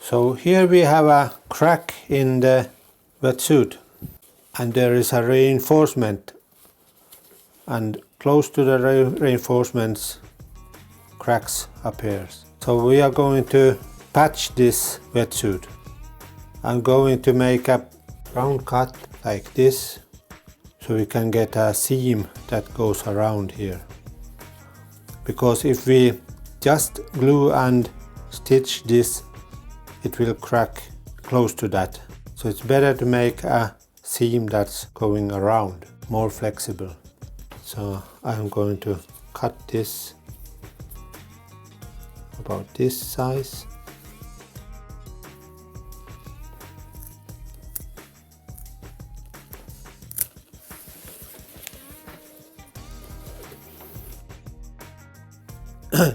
So here we have a crack in the wetsuit, and there is a reinforcement, and close to the reinforcements cracks appears. So we are going to patch this wetsuit. I'm going to make a round cut like this, so we can get a seam that goes around here. Because if we just glue and stitch this, it will crack close to that. So it's better to make a seam that's going around, more flexible. So I'm going to cut this about this size.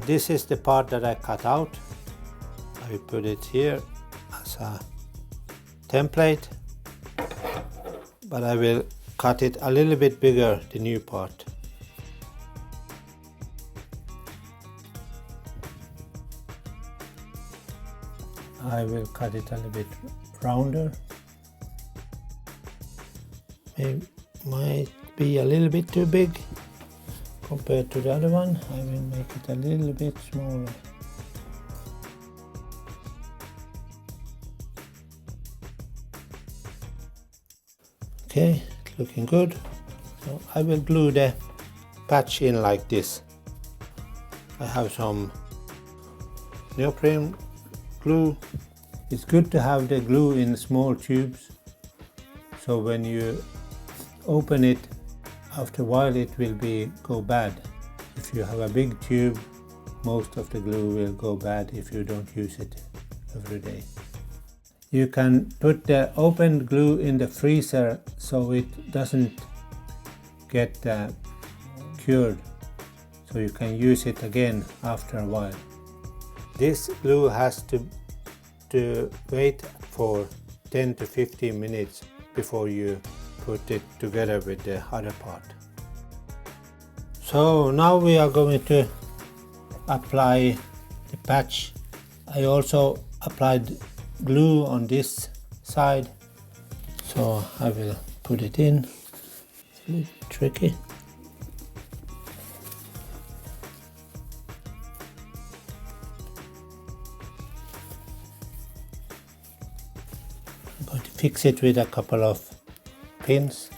This is the part that I cut out. I will put it here as a template, but I will cut it a little bit bigger, the new part. I will cut it a little bit rounder. It might be a little bit too big compared to the other one. I will make it a little bit smaller. Okay, it's looking good. So I will glue the patch in like this. I have some neoprene glue. It's good to have the glue in small tubes, so when you open it, after a while it will go bad. If you have a big tube, most of the glue will go bad if you don't use it every day. You can put the opened glue in the freezer so it doesn't get cured, so you can use it again after a while. This glue has to wait for 10 to 15 minutes before you put it together with the other part. So now we are going to apply the patch. I also applied glue on this side, so I will put it in. It's a little tricky. I'm going to fix it with a couple of pins.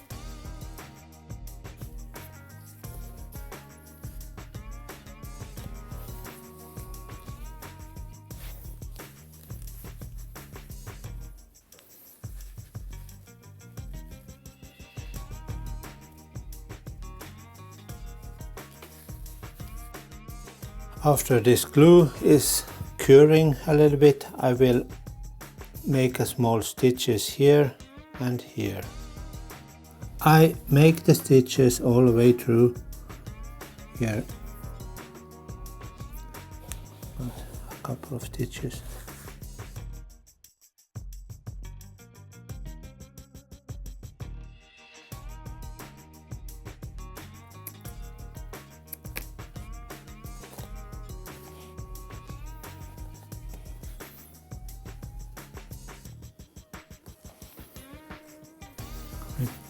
After this glue is curing a little bit, I will make a small stitches here and here. I make the stitches all the way through here. A couple of stitches.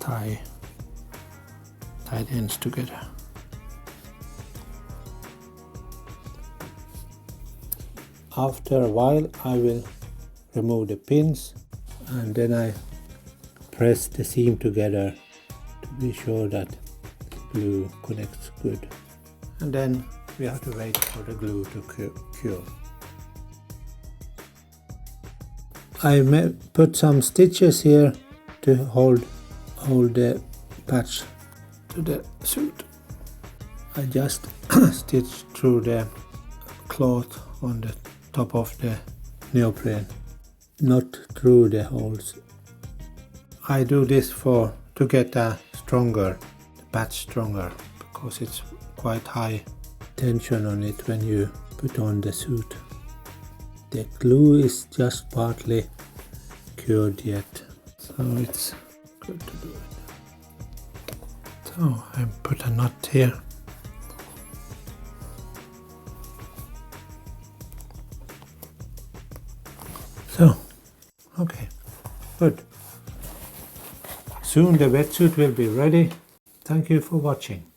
Tie the ends together. After a while I will remove the pins, and then I press the seam together to be sure that the glue connects good. And then we have to wait for the glue to cure. I put some stitches here to hold the patch to the suit. I just stitched through the cloth on the top of the neoprene, not through the holes. I do this to get the patch stronger, because it's quite high tension on it when you put on the suit. The glue is just partly cured yet, so it's good to do it. So I put a knot here. So, okay, good. Soon the wetsuit will be ready. Thank you for watching.